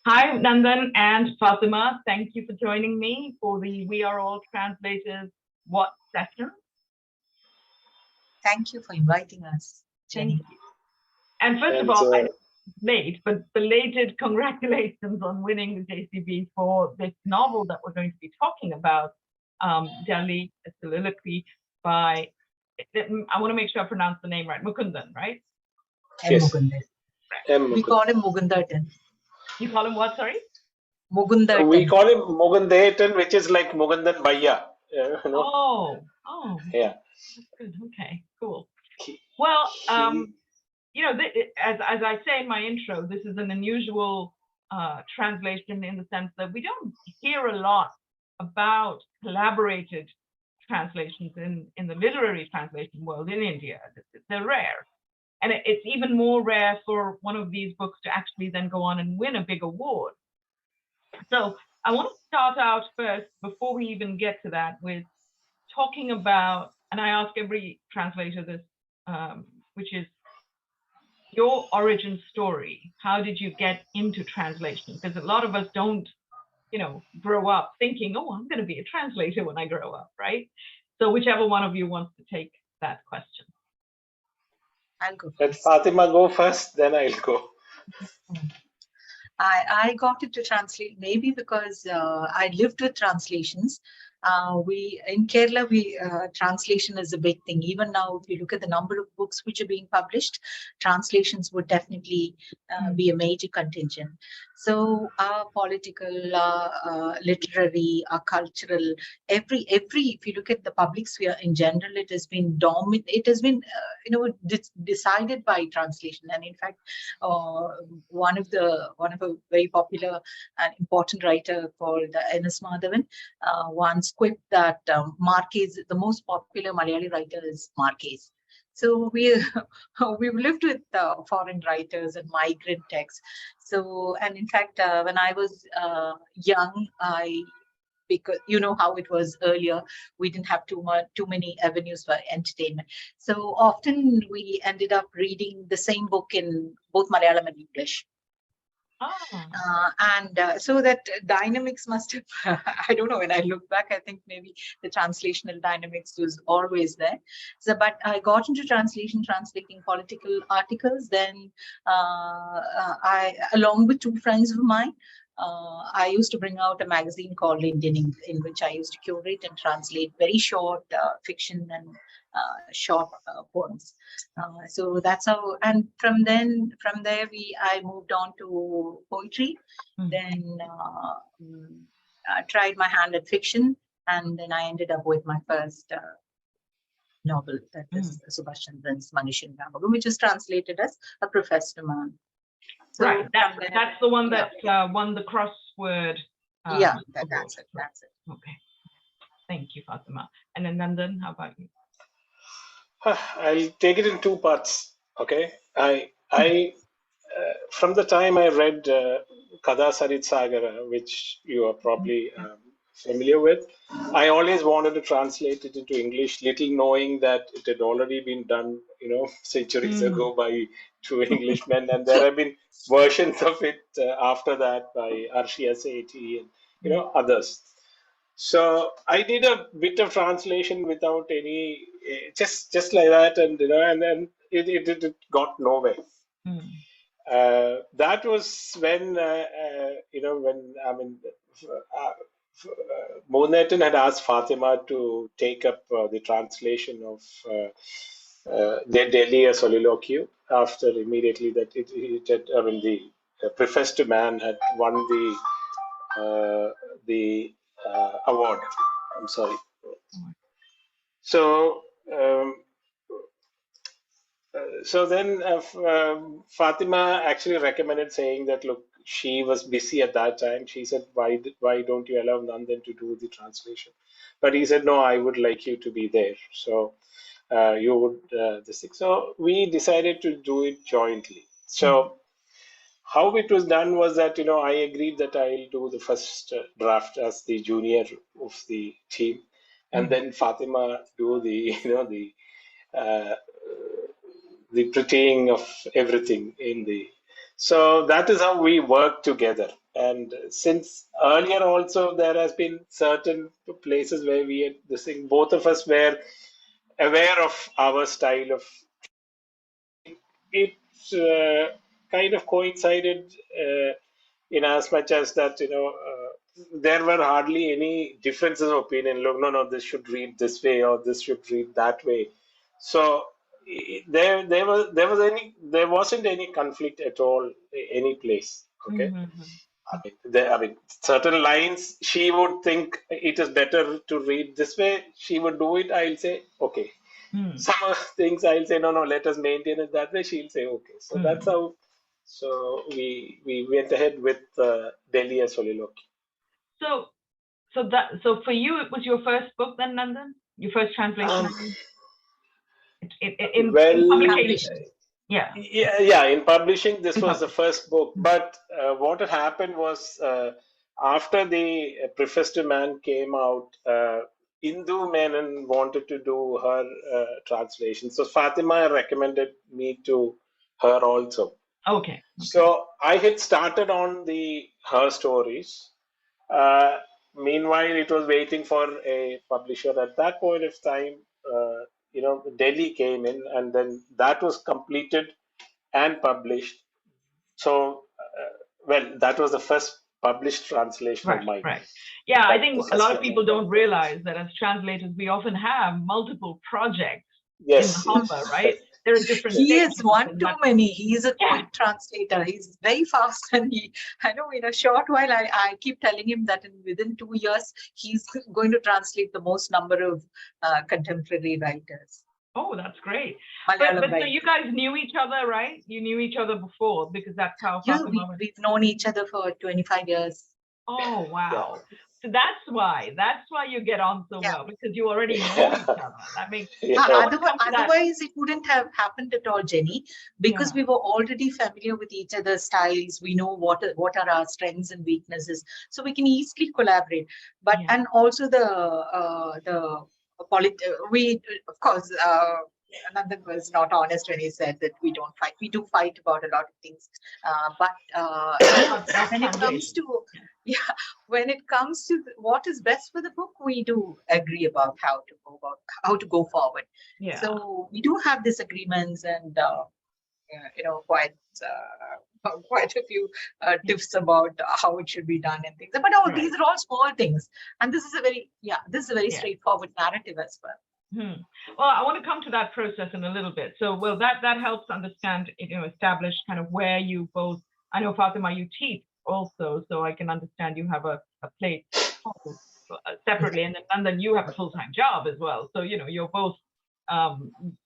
Hi, Nandan and Fathima. Thank you for joining me for the We Are All Translators WAAT Session. Thank you for inviting us, Jenny. And first of all, I know it's late, but belated congratulations on winning the JCB for this novel that we're going to be talking about, Delhi, a Soliloquy by, I want to make sure I pronounce the name right, Mukundan, right? Yes. Mukundan. We call him Mukundan. You call him what, sorry? Mukundan. We call him Mukundan, which is like Mukundan Bhaiya. Oh, yeah. Good. Okay, cool. Well, you know, as I say in my intro, this is an unusual translation in the sense that we don't hear a lot about collaborated translations in the literary translation world in India. They're rare. And it's even more rare for one of these books to actually then go on and win a big award. So I want to start out first, before we even get to that, with talking about, and I ask every translator this, which is your origin story. How did you get into translation? Because a lot of us don't, you know, grow up thinking, oh, I'm going to be a translator when I grow up, right? So whichever one of you wants to take that question. I'll go first. Let Fatima go first, then I'll go. I got into translate maybe because I lived with translations. We in Kerala, translation is a big thing. Even now, if you look at the number of books which are being published, translations would definitely be a major contingent. So our political, literary, cultural, every if you look at the public sphere in general, it has been decided by translation. And in fact, one of a very popular and important writer called N.S. Madhavan once quipped that Marquez, the most popular Malayali writer, is Marquez. So we've lived with foreign writers and migrant texts. So, and in fact, when I was young, because you know how it was earlier, we didn't have too many avenues for entertainment. So often we ended up reading the same book in both Malayalam and English. So that dynamics must have, I don't know, when I look back, I think maybe the translational dynamics was always there. So, but I got into translating political articles. Then I, along with two friends of mine, I used to bring out a magazine called Indian Ink, in which I used to curate and translate very short fiction and short poems. So that's how, and from there I moved on to poetry. Then tried my hand at fiction, and then I ended up with my first novel, that is Subhash Chandran's Manushan Ramagam, which is translated as A Professed Man. So right, that's the one that won the crossword. That's it. Okay, thank you, Fatima. And then Nandan, how about you? I'll take it in two parts. Okay, I from the time I read Kada Sarit Sagara, which you are probably familiar with, I always wanted to translate it into English, little knowing that it had already been done, centuries ago by two Englishmen, and there have been versions of it after that by Arshia Sethi and others. So I did a bit of translation without any, just like that, and and then it got nowhere. That was when Mukundan had asked Fatima to take up the translation of the Delhi a Soliloquy after immediately that the Professed Man had won the award. I'm sorry. So then Fatima actually recommended, saying that, look, she was busy at that time. She said, why don't you allow Nandan to do the translation? But he said, no, I would like you to be there. So you would this thing. So we decided to do it jointly. So how it was done was that, I agreed that I'll do the first draft as the junior of the team, and then Fatima do the prettying of everything in the. So that is how we work together. And since earlier also there has been certain places where we had this thing, both of us were aware of our style of it. Kind of coincided in as much as that, there were hardly any differences of opinion. Look, no, this should read this way or this should read that way. So there wasn't any conflict at all any place. Okay. I mean, certain lines she would think it is better to read this way. She would do it. I'll say okay. Some things I'll say no, let us maintain it that way. She'll say okay. So that's how. So we went ahead with Delhi as Soliloquy. So for you, it was your first book then, Nandan? Your first translation? In publication? Yeah, in publishing, this was the first book. But what had happened was after the Preface to Man came out, Indu Menon wanted to do her translation. So Fathima recommended me to her also. Okay. So I had started on her stories. Meanwhile, it was waiting for a publisher. At that point of time, Delhi came in, and then that was completed and published. So, that was the first published translation of mine. Right. Yeah, I think a lot of people don't realize that as translators, we often have multiple projects in the hopper, right? There are different. He is one too many. He is a quick translator. He's very fast, and I know in a short while, I keep telling him that within 2 years, he's going to translate the most number of contemporary writers. Oh, that's great. But so you guys knew each other, right? You knew each other before, because that's how. Yeah, we've known each other for 25 years. Oh, wow. So that's why you get on so well, because you already know each other. That makes otherwise it wouldn't have happened at all, Jenny, because we were already familiar with each other's styles. We know what are our strengths and weaknesses, so we can easily collaborate. But and also we of course. Nandan was not honest when he said that we don't fight. We do fight about a lot of things, but when it comes to what is best for the book, we do agree about how to go forward. Yeah. So we do have disagreements and quite a few tips about how it should be done and things. But these are all small things, and this is a very straightforward narrative as well. Well, I want to come to that process in a little bit. So, that helps understand, establish kind of where you both. I know, Fathima, you teach also, so I can understand you have a plate separately, and then you have a full-time job as well. So, you're both.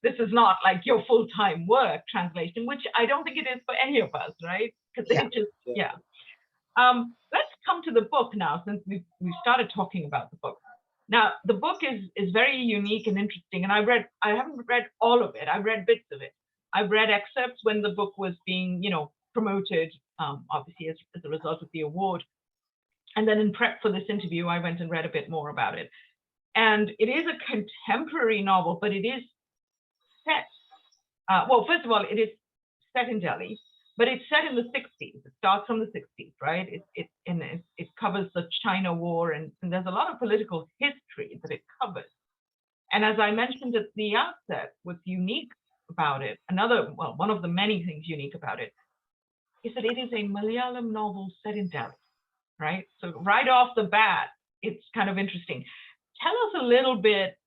This is not like your full-time work, translation, which I don't think it is for any of us, right? Because let's come to the book now, since we started talking about the book. Now, the book is very unique and interesting, and I haven't read all of it. I've read bits of it. I've read excerpts when the book was being, promoted, obviously as a result of the award. And then in prep for this interview, I went and read a bit more about it. And it is a contemporary novel, but it is set. First of all, it is set in Delhi, but it's set in the 60s. It starts from the 60s, right? It covers the China War, and there's a lot of political history that it covers. And as I mentioned at the outset, what's unique about it, one of the many things unique about it, is that it is a Malayalam novel set in Delhi, right? So right off the bat, it's kind of interesting. Tell us a little bit,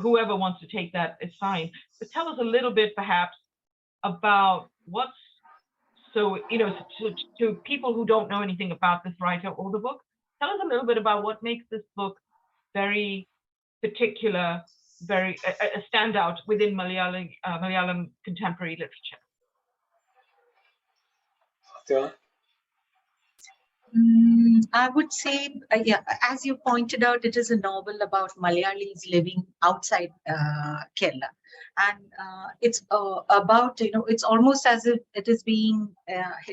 whoever wants to take that is fine, but tell us a little bit perhaps about to people who don't know anything about this writer or the book, tell us a little bit about what makes this book very particular, very a standout within Malayalam contemporary literature. Yeah. I would say, as you pointed out, it is a novel about Malayalis living outside Kerala. And it's about, it's almost as if it is being,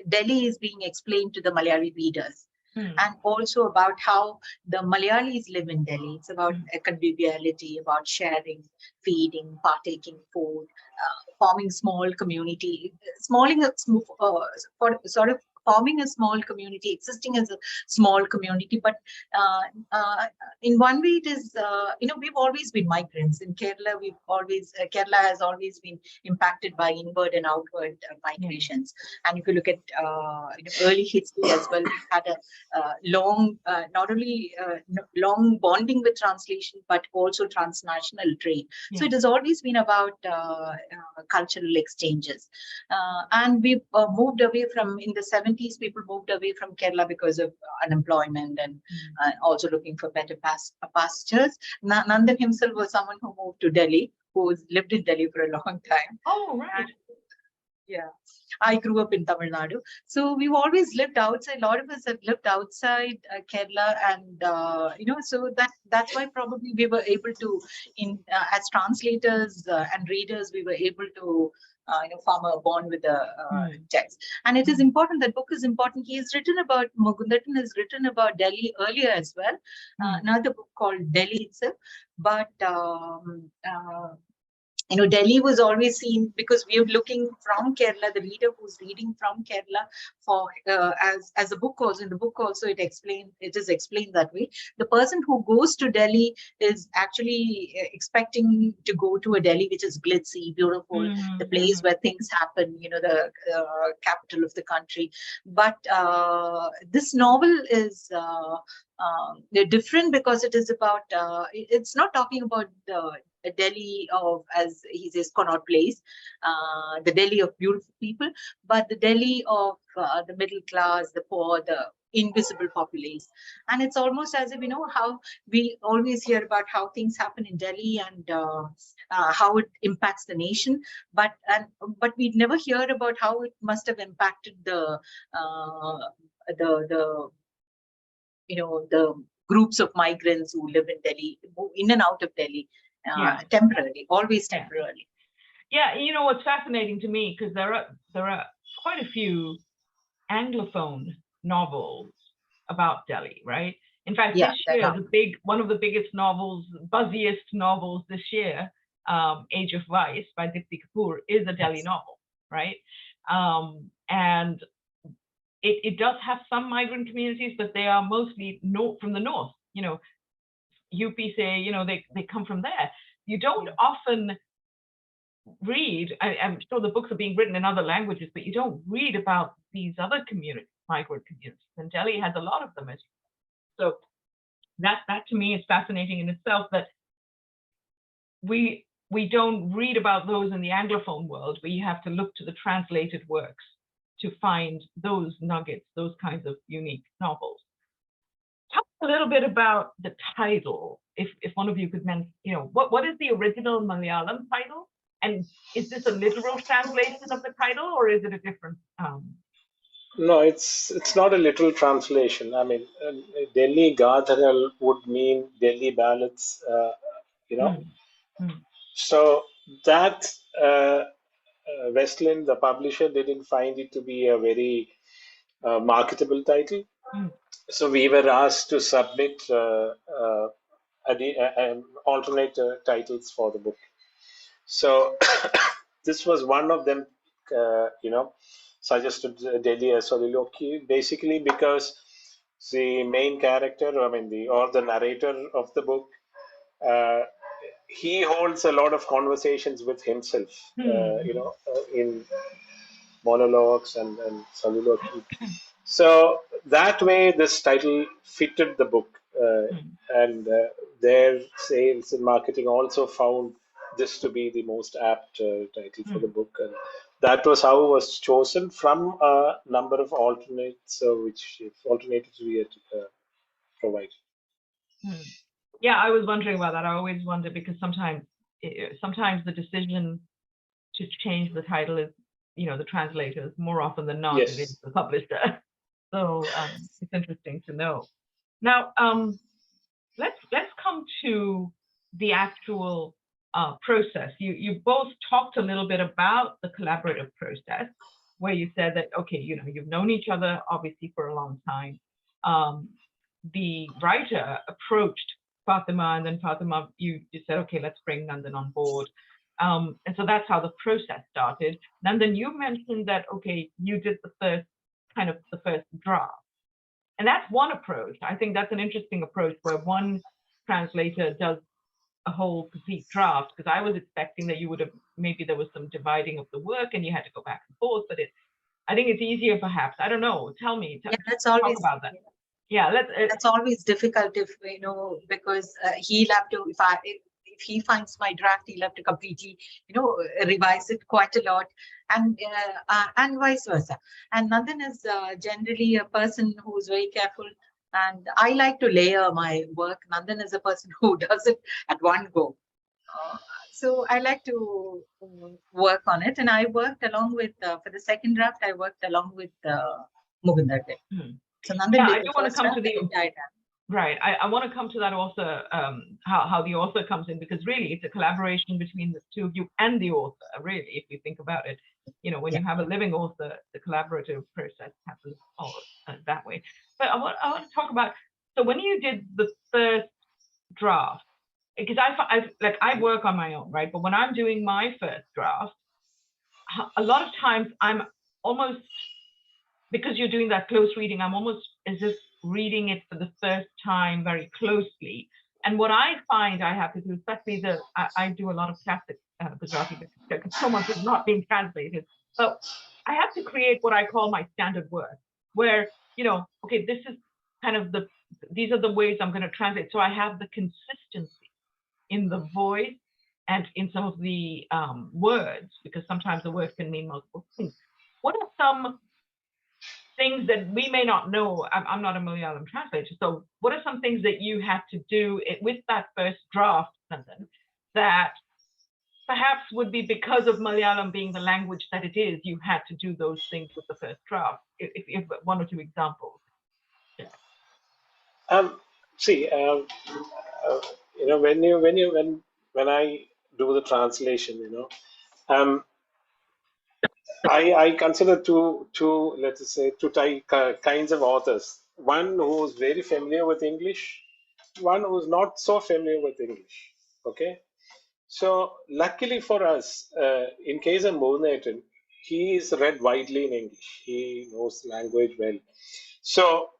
Delhi is being explained to the Malayali readers. And also about how the Malayalis live in Delhi. It's about conviviality, about sharing, feeding, partaking food, forming small community, forming a small community, existing as a small community. But in one way, it is, we've always been migrants. In Kerala, Kerala has always been impacted by inward and outward migrations. And if you look at early history as well, we've had a long, not only long bonding with translation, but also transnational trade. So it has always been about cultural exchanges. And we've moved away from, in the 70s, people moved away from Kerala because of unemployment and also looking for better pastures. Nandan himself was someone who moved to Delhi, who's lived in Delhi for a long time. Oh, right. Yeah, I grew up in Tamil Nadu. So we've always lived outside. A lot of us have lived outside Kerala, and so that's why probably we were able to, as translators and readers, we were able to form a bond with the text. And it is important. That book is important. He has written about, Mukundan has written about Delhi earlier as well. Another book called Delhi itself, but. Delhi was always seen, because we are looking from Kerala, the reader who's reading from Kerala for as a book also. In the book also, it is explained that way. The person who goes to Delhi is actually expecting to go to a Delhi which is glitzy, beautiful, the place where things happen, the capital of the country. But this novel is different, because it is about, it's not talking about the Delhi of, as he says, Connaught Place, the Delhi of beautiful people, but the Delhi of the middle class, the poor, the invisible populace. And it's almost as if, how we always hear about how things happen in Delhi and how it impacts the nation, but we never hear about how it must have impacted the groups of migrants who live in Delhi, move in and out of Delhi. Temporarily, always temporarily. Yeah, what's fascinating to me, because there are quite a few Anglophone novels about Delhi, right? In fact, this year, one of the biggest novels, buzziest novels this year, Age of Vice by Dipti Kapoor, is a Delhi novel, right? And it does have some migrant communities, but they are mostly from the north. UP say, they come from there. You don't often read, I'm sure the books are being written in other languages, but you don't read about these other communities, migrant communities. And Delhi has a lot of them. So that to me is fascinating in itself, that we don't read about those in the Anglophone world, but you have to look to the translated works to find those nuggets, those kinds of unique novels. Talk a little bit about the title, if one of you could mention, what is the original Malayalam title? And is this a literal translation of the title, or is it a different? No, it's not a literal translation. I mean, Delhi Gadharal would mean Delhi ballads, So that Westland, the publisher, didn't find it to be a very marketable title. So we were asked to submit alternate titles for the book. So this was one of them, suggested Delhi as Soliloquy, basically because the main character, the narrator of the book, he holds a lot of conversations with himself, in monologues and soliloquy. So that way, this title fitted the book, and their sales and marketing also found this to be the most apt title for the book, and that was how it was chosen from a number of alternates, which alternatives we had provided. Yeah, I was wondering about that. I always wonder, because sometimes the decision to change the title is, the translators. More often than not, It is the publisher. So it's interesting to know. Now, let's come to the actual process. You both talked a little bit about the collaborative process, where you said that, okay, you've known each other obviously for a long time. The writer approached Fathima, and then Fathima, you said, okay, let's bring Nandan on board. And so that's how the process started. Nandan, you mentioned that, okay, you did the first kind of the first draft. And that's one approach. I think that's an interesting approach where one translator does a whole complete draft, because I was expecting that you would have, maybe there was some dividing of the work and you had to go back and forth, but I think it's easier perhaps. I don't know. Tell me. Yeah, that's always talk about that. Yeah, that's always difficult if, because he'll have to, if he finds my draft, he'll have to completely, revise it quite a lot, and vice versa. And Nandan is generally a person who's very careful, and I like to layer my work. Nandan is a person who does it at one go. So I like to work on it, and I worked along with, for the second draft, I worked along with Mukundan. So Nandan did the first draft, the entire draft. Right. I want to come to that also, how the author comes in, because really it's a collaboration between the two of you and the author, really, if you think about it. When you have a living author, the collaborative process happens all that way. But I want to talk about, so when you did the first draft, because I work on my own, right? But when I'm doing my first draft, a lot of times I'm almost, because you're doing that close reading, I'm almost as if reading it for the first time very closely. And what I find I have to do, especially I do a lot of classic Gujarati because so much is not being translated. So I have to create what I call my standard work, where, okay, this is kind of these are the ways I'm going to translate. So I have the consistency in the voice and in some of the words, because sometimes the word can mean multiple things. What are some things that we may not know? I'm not a Malayalam translator, so what are some things that you had to do with that first draft, Nandan, that perhaps would be because of Malayalam being the language that it is, you had to do those things with the first draft? If one or two examples. Yeah. See, when I do the translation, I consider two let's say two kinds of authors. One who's very familiar with English, one who's not so familiar with English. Okay, so luckily for us, in case of Mukundan, he is read widely in English. He knows the language well, so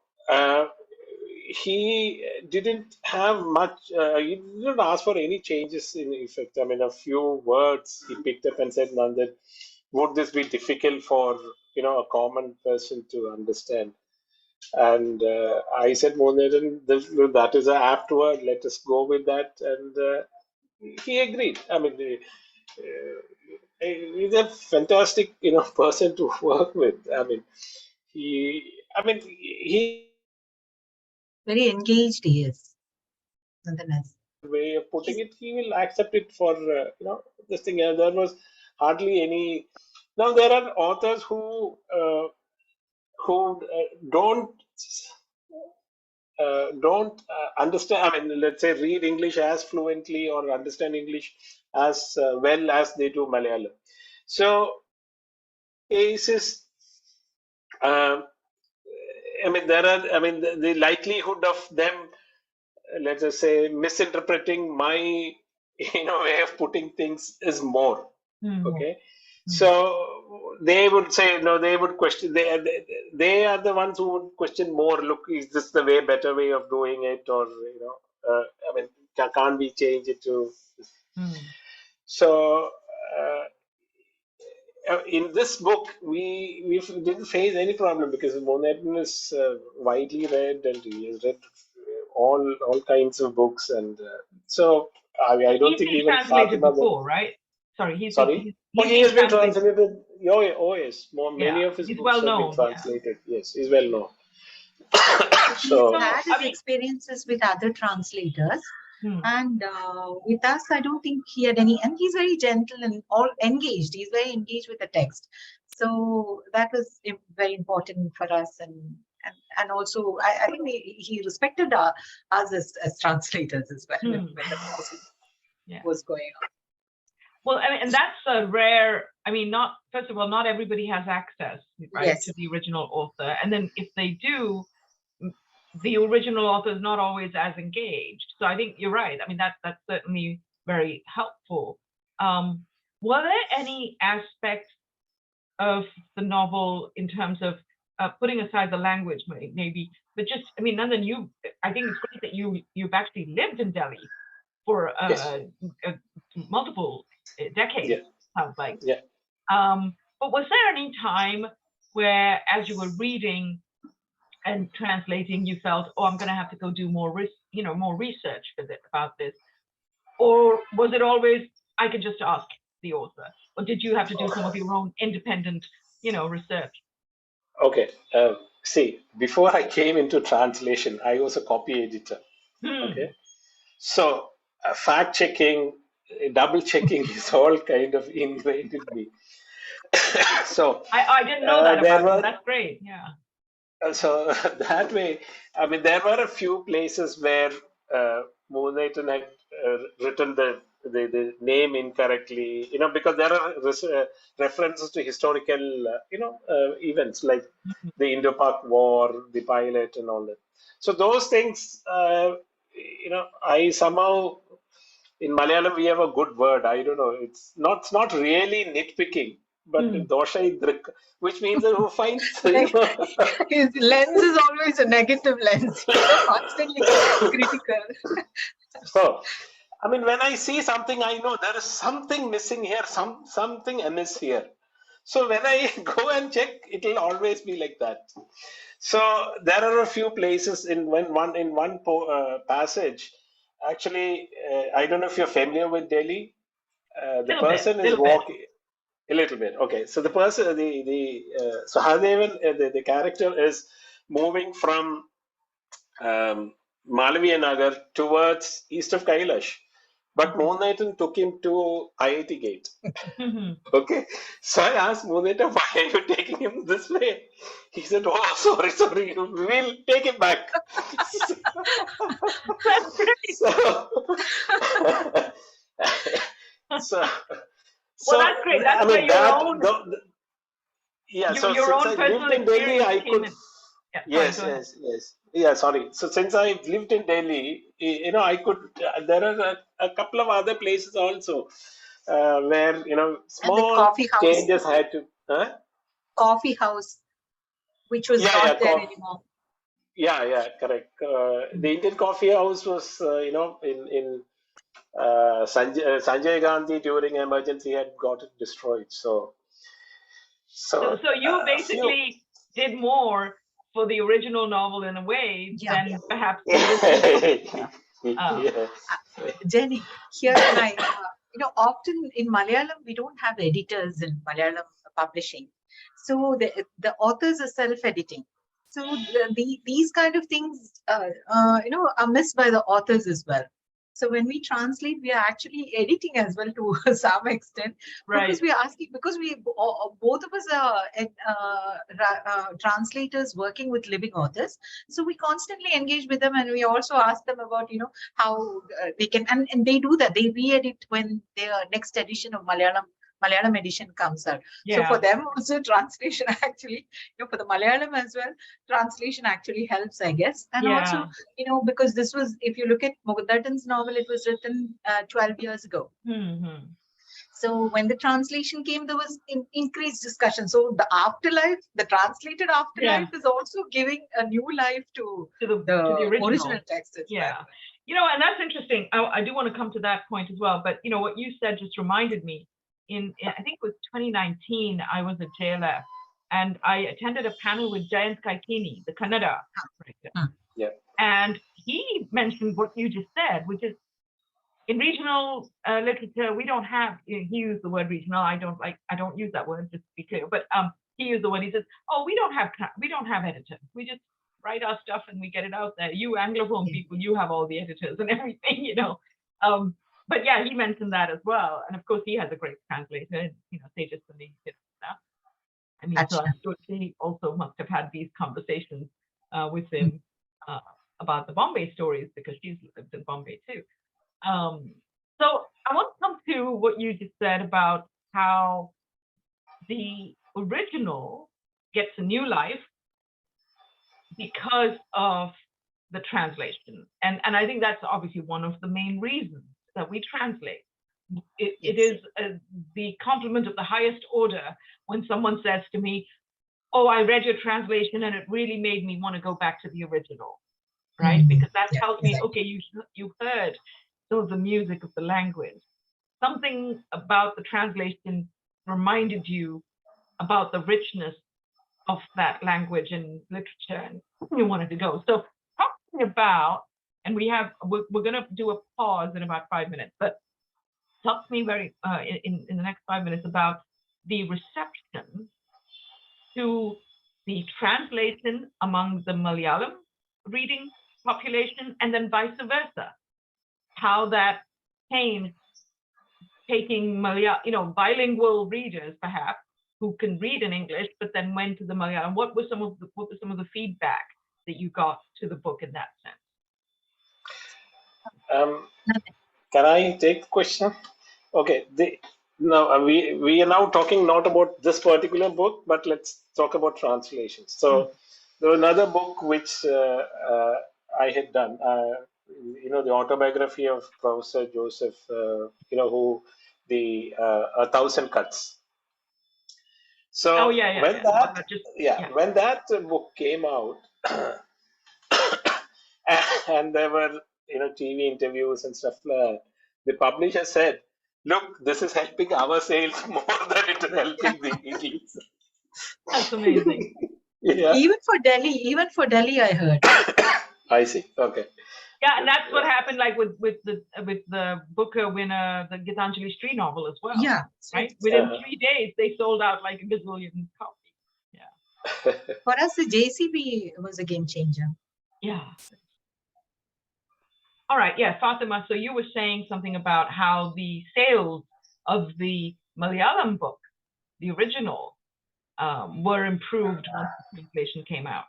he didn't have much. He didn't ask for any changes in effect. I mean, a few words he picked up and said, "Nandan, would this be difficult for a common person to understand?" And I said, Mukundan, that is an apt word. Let us go with that. And he agreed. I mean, he's a fantastic person to work with. I mean, he very engaged he is. Nonetheless. Way of putting it, he will accept it for this thing. There was hardly any. Now there are authors who don't understand. I mean, let's say read English as fluently or understand English as well as they do Malayalam. So cases. The likelihood of them, let's just say, misinterpreting my way of putting things is more. Okay, so they would say, no, they would question, they are the ones who would question more, look, is this the better way of doing it, or can't we change it to So in this book, we didn't face any problem because Mukundan is widely read, and he has read all kinds of books, and so I don't think even translated before, right? Sorry, he has been translated. Yes, many of his books have been translated. Yeah. Yes, he's well known. So he's had his experiences with other translators. And with us, I don't think he had any, and he's very gentle and all engaged. He's very engaged with the text. So that was very important for us. And also, I think he respected us as translators as well when the process was going on. Well, and that's a rare, first of all, not everybody has access, right, to the original author. And then if they do, the original author is not always as engaged. So I think you're right. That's certainly very helpful. Were there any aspects of the novel in terms of putting aside the language maybe, but just, I mean, Nandan, I think it's great that you've actually lived in Delhi for multiple decades, Yeah. sounds like. Yeah. But was there any time where, as you were reading and translating, you felt, oh, I'm going to have to go do more research about this? Or was it always, I could just ask the author? Or did you have to do some of your own independent, research? Okay. See, before I came into translation, I was a copy editor. Okay. So fact checking, double checking is all kind of ingrained in me. So I didn't know that about you. That's great. Yeah. So that way, I mean, there were a few places where Mukundan had written the name incorrectly, because there are references to historical, events like the Indo-Pak War, the pilot, and all that. So those things, I somehow, in Malayalam we have a good word. I don't know. It's not really nitpicking, but dosha idrik, which means who finds. His lens is always a negative lens. Constantly critical. So, I mean, when I see something, I know there is something missing here, something amiss here. So when I go and check, it will always be like that. So there are a few places in one passage. Actually, I don't know if you're familiar with Delhi. The person is walking a little bit. Okay, so the person, Sahadevan, the character is moving from Malaviya Nagar towards east of Kailash. But Mukundan took him to IIT Gate. Okay. So I asked Mukundan, why are you taking him this way? He said, oh, sorry, we'll take him back. Well, that's great. That's I mean, your own. Your own personal in Delhi, I could. Yes. Yeah, sorry. So since I lived in Delhi, I could. There are a couple of other places also where small changes had to. Coffee house, which was not there anymore. Yeah, correct. The Indian Coffee House was, in Sanjay Gandhi during emergency had got it destroyed. So you basically did more for the original novel in a way than perhaps Jenny, here I, often in Malayalam we don't have editors in Malayalam publishing, so the authors are self-editing. So these kind of things, are missed by the authors as well. So when we translate, we are actually editing as well to some extent, because we are asking, because we both of us are translators working with living authors. So we constantly engage with them, and we also ask them about, how they can, and they do that. They re-edit when their next edition of Malayalam edition comes out. So for them also, translation actually, for the Malayalam as well, translation actually helps, I guess. And also, because this was, if you look at Mukundan's novel, it was written 12 years ago. So when the translation came, there was increased discussion. So the afterlife, the translated afterlife is also giving a new life to the original text as well. And that's interesting. I do want to come to that point as well. But, what you said just reminded me. I think it was 2019, I was at JLF, and I attended a panel with Jayant Kaikini, the Kannada writer. And he mentioned what you just said, which is in regional literature, we don't have, he used the word regional. I don't use that word, just to be clear, but he used the word, he says, oh, we don't have editors. We just write our stuff and we get it out there. You Anglophone people, you have all the editors and everything, But yeah, he mentioned that as well. And of course, he has a great translator, Tejas Sunny. I mean, so I'm sure she also must have had these conversations with him about the Bombay stories, because she's lived in Bombay too. So I want to come to what you just said about how the original gets a new life because of the translation. And I think that's obviously one of the main reasons that we translate. It is the compliment of the highest order when someone says to me, oh, I read your translation and it really made me want to go back to the original, right? Because that tells me, okay, you heard some of the music of the language. Something about the translation reminded you about the richness of that language and literature, and you wanted to go. So talking about, and we're going to do a pause in about 5 minutes, but talk to me in the next 5 minutes about the reception to the translation among the Malayalam reading population, and then vice versa, how that changed, taking bilingual readers perhaps who can read in English, but then went to the Malayalam. What was some of the feedback that you got to the book in that sense? Can I take the question? Okay. Now we are now talking not about this particular book, but let's talk about translations. So there was another book which I had done. The autobiography of Professor Joseph. Who the 1,000 Cuts. So when that book came out, and there were TV interviews and stuff like that, the publisher said, "Look, this is helping our sales more than it is helping the English." That's amazing. Yeah. Even for Delhi, I heard. I see. Okay. Yeah, and that's what happened, like with the Booker winner, the Gitanjali Street novel as well. Yeah. Right. Within 3 days, they sold out like a gazillion copies. Yeah. For us, the JCB was a game changer. Yeah. All right. Yeah, Fathima. So you were saying something about how the sales of the Malayalam book, the original, were improved once the translation came out.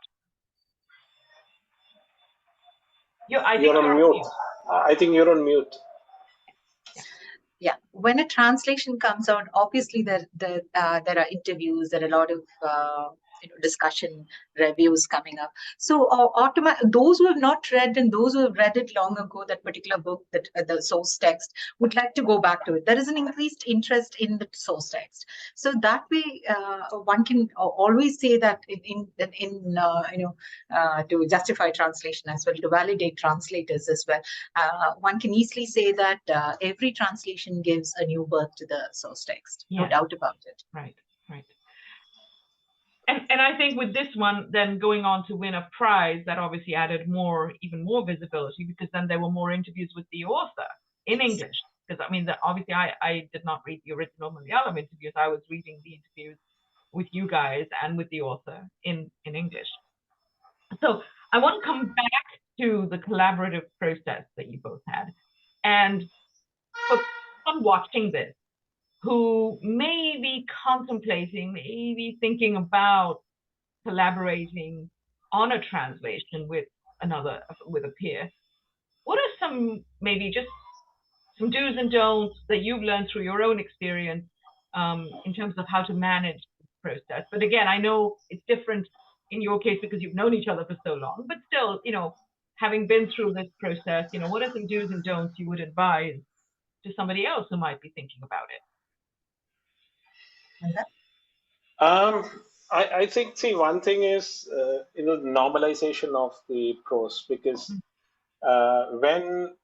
You're on mute. I think you're on mute. Yeah, when a translation comes out, obviously there are interviews, there are a lot of discussion, reviews coming up. So those who have not read and those who have read it long ago, that particular book, that the source text, would like to go back to it. There is an increased interest in the source text. So that way, one can always say that to justify translation as well, to validate translators as well. One can easily say that every translation gives a new birth to the source text. No doubt about it. Right. And I think with this one, then going on to win a prize, that obviously added even more visibility, because then there were more interviews with the author in English. Because I mean, obviously I did not read the original Malayalam interviews. I was reading the interviews with you guys and with the author in English. So I want to come back to the collaborative process that you both had. And for someone watching this, who may be contemplating, maybe thinking about collaborating on a translation with a peer, what are some do's and don'ts that you've learned through your own experience in terms of how to manage the process? But again, I know it's different in your case because you've known each other for so long, but still, having been through this process, what are some do's and don'ts you would advise to somebody else who might be thinking about it? I think, one thing is, normalization of the prose, because when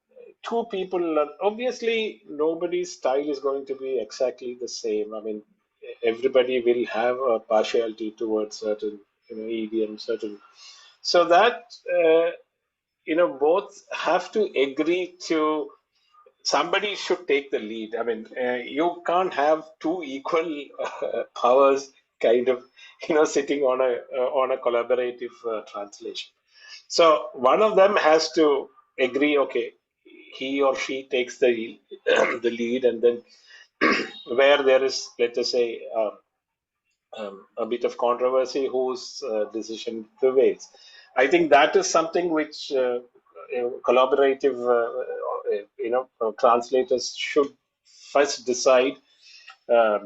two people are, obviously nobody's style is going to be exactly the same. I mean, everybody will have a partiality towards certain, idioms, so that, both have to agree to, somebody should take the lead. I mean, you can't have two equal powers kind of, sitting on a collaborative translation. So one of them has to agree, okay, he or she takes the lead, and then where there is, let us say, a bit of controversy, whose decision prevails. I think that is something which collaborative, translators should first decide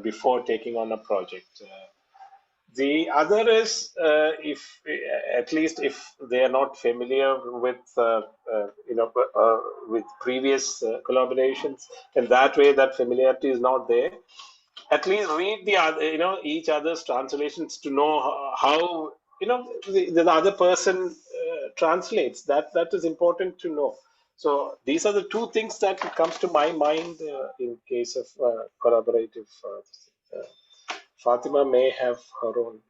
before taking on a project. The other is, if at least if they are not familiar with with previous collaborations, and that way that familiarity is not there, at least read the other, each other's translations to know how, the other person translates. That is important to know. So these are the two things that comes to my mind in case of collaborative. Fatima may have her own.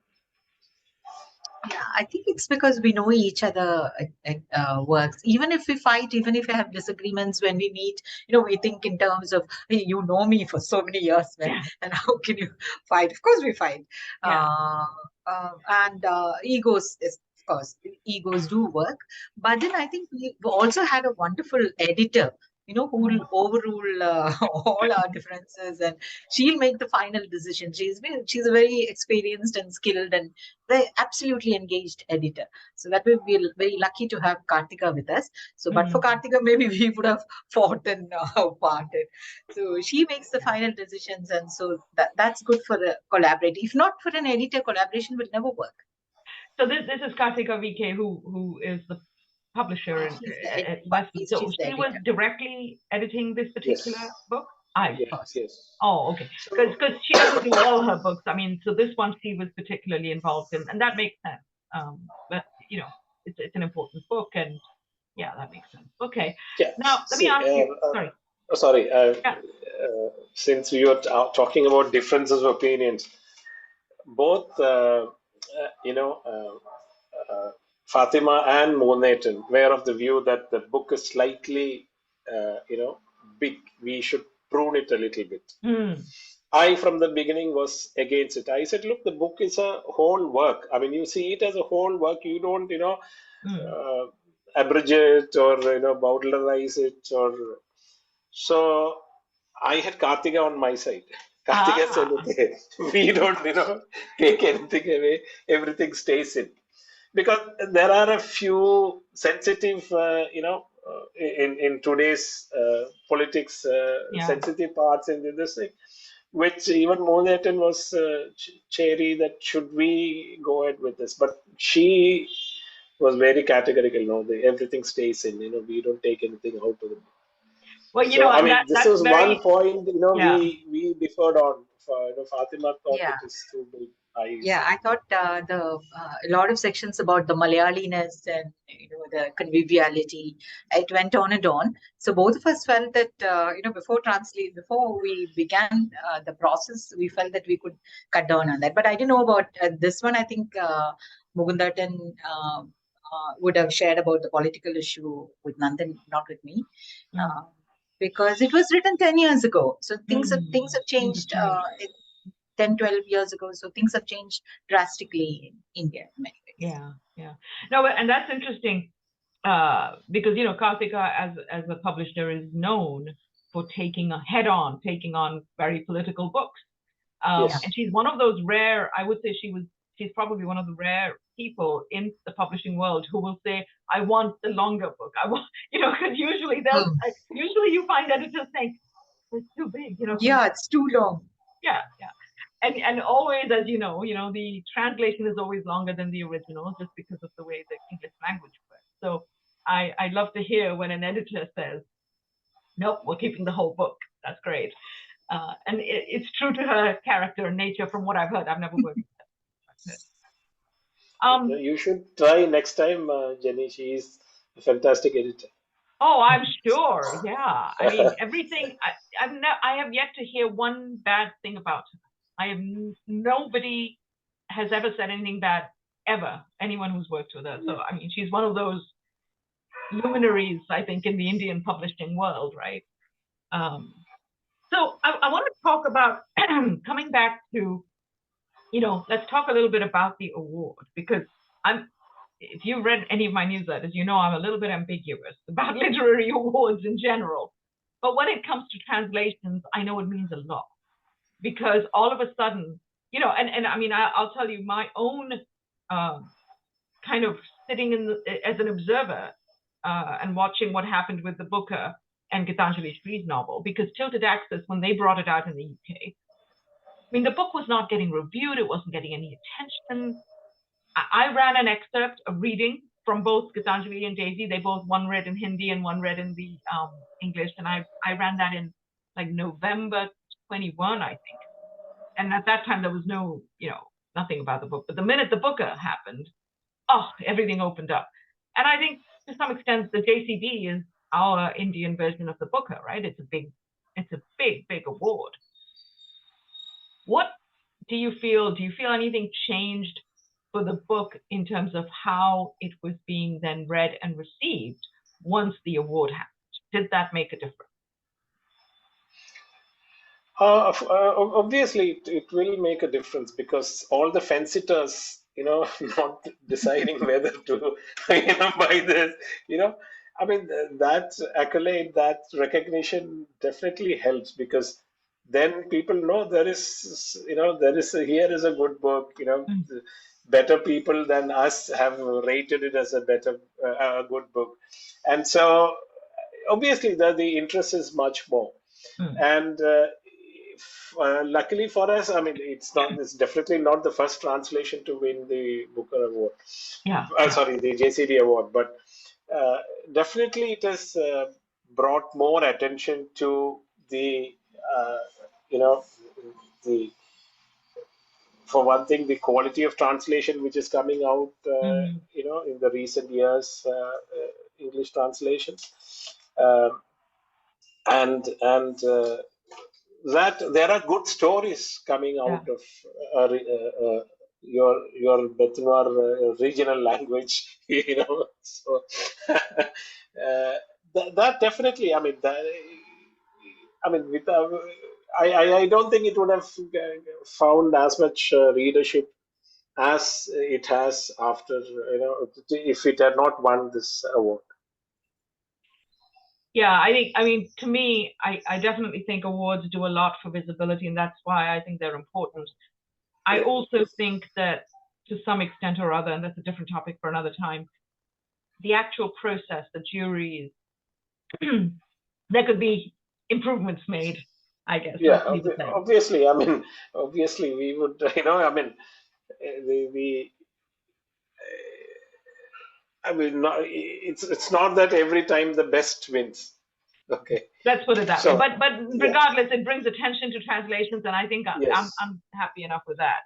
Yeah, I think it's because we know each other at works. Even if we fight, even if we have disagreements when we meet, we think in terms of, hey, you know me for so many years, man, and how can you fight? Of course we fight. Yeah. And egos, of course, egos do work. But then I think we've also had a wonderful editor, who will overrule all our differences, and she'll make the final decision. She's a very experienced and skilled and very absolutely engaged editor. So that we'll be very lucky to have Kartika with us. So, but for Kartika, maybe we would have fought and parted. So she makes the final decisions, and so that's good for the collaborative. If not for an editor, collaboration will never work. So this is Kartika VK, who is the publisher at Western. So she was directly editing this particular book? Yes. Oh, okay. Because she doesn't do all her books. I mean, so this one she was particularly involved in, and that makes sense. But it's an important book, and yeah, that makes sense. Okay. Yeah. Now let me ask you. Sorry. Since we were talking about differences of opinions, both Fatima and Mukundan were of the view that the book is slightly, big. We should prune it a little bit. I, from the beginning, was against it. I said, look, the book is a whole work. I mean, you see it as a whole work. You don't, abridge it or, bowdlerize it. So I had Kartika on my side. Kartika said, okay, we don't, take anything away. Everything stays in. Because there are a few sensitive, in today's politics, sensitive parts in this thing, which even Mukundan was cherry that should we go ahead with this. But she was very categorical. No, everything stays in. We don't take anything out of it. Well, this is one point. We differed on. Fatima thought it is too big. I thought a lot of sections about the Malayaliness and the conviviality, it went on and on. So both of us felt that before we began the process, we felt that we could cut down on that. But I didn't know about this one. I think Mukundan would have shared about the political issue with Nandan, not with me. Because it was written 10 years ago. So things have changed 10, 12 years ago. So things have changed drastically in India in many ways. Yeah. No, and that's interesting because, Kartika as a publisher is known for taking on very political books. And she's one of those rare, I would say she's probably one of the rare people in the publishing world who will say, I want the longer book. I want, because usually you find editors saying, it's too big, Yeah, it's too long. Yeah. And always, as you know, the translation is always longer than the original just because of the way the English language works. So I love to hear when an editor says, nope, we're keeping the whole book. That's great. And it's true to her character and nature from what I've heard. I've never worked with her. You should try next time, Jenny. She is a fantastic editor. Oh, I'm sure. Yeah. I mean, everything. I have yet to hear one bad thing about her. Nobody has ever said anything bad, ever, anyone who's worked with her. So, I mean, she's one of those luminaries, I think, in the Indian publishing world, right? So I want to talk about, coming back to, let's talk a little bit about the award, because if you've read any of my newsletters, I'm a little bit ambiguous about literary awards in general. But when it comes to translations, I know it means a lot. Because all of a sudden, and I mean, I'll tell you my own kind of sitting as an observer and watching what happened with the Booker and Gitanjali Shree's novel, because Tilted Access, when they brought it out in the UK, I mean, the book was not getting reviewed. It wasn't getting any attention. I ran an excerpt of reading from both Gitanjali and Daisy. They both, one read in Hindi and one read in the English. And I ran that in like November 21, I think. and at that time there was no, nothing about the book. But the minute the booker happened, oh, everything opened up. And I think to some extent the JCB is our Indian version of the booker, right? It's a big award. What do you feel? Do you feel anything changed for the book in terms of how it was being then read and received once the award happened? Did that make a difference? Obviously, it will make a difference because all the fence-sitters, not deciding whether to, buy this, I mean, that accolade, that recognition definitely helps because then people know here is a good book, better people than us have rated it as a good book. And so obviously the interest is much more. And luckily for us, I mean, it's definitely not the first translation to win the Booker Award. Sorry, the JCB Award, but definitely it has brought more attention to the, for one thing, the quality of translation which is coming out, in the recent years, English translations, and that there are good stories coming out of your Bethnwar regional language, So that definitely, I mean, I don't think it would have found as much readership as it has after, if it had not won this award. Yeah, I mean, to me, I definitely think awards do a lot for visibility, and that's why I think they're important. I also think that to some extent or other, and that's a different topic for another time, the actual process, the juries, there could be improvements made, I guess. Yeah, obviously, I mean, obviously we would, I mean, it's not that every time the best wins. Okay. Let's put it that way. But regardless, it brings attention to translations, and I think I'm happy enough with that.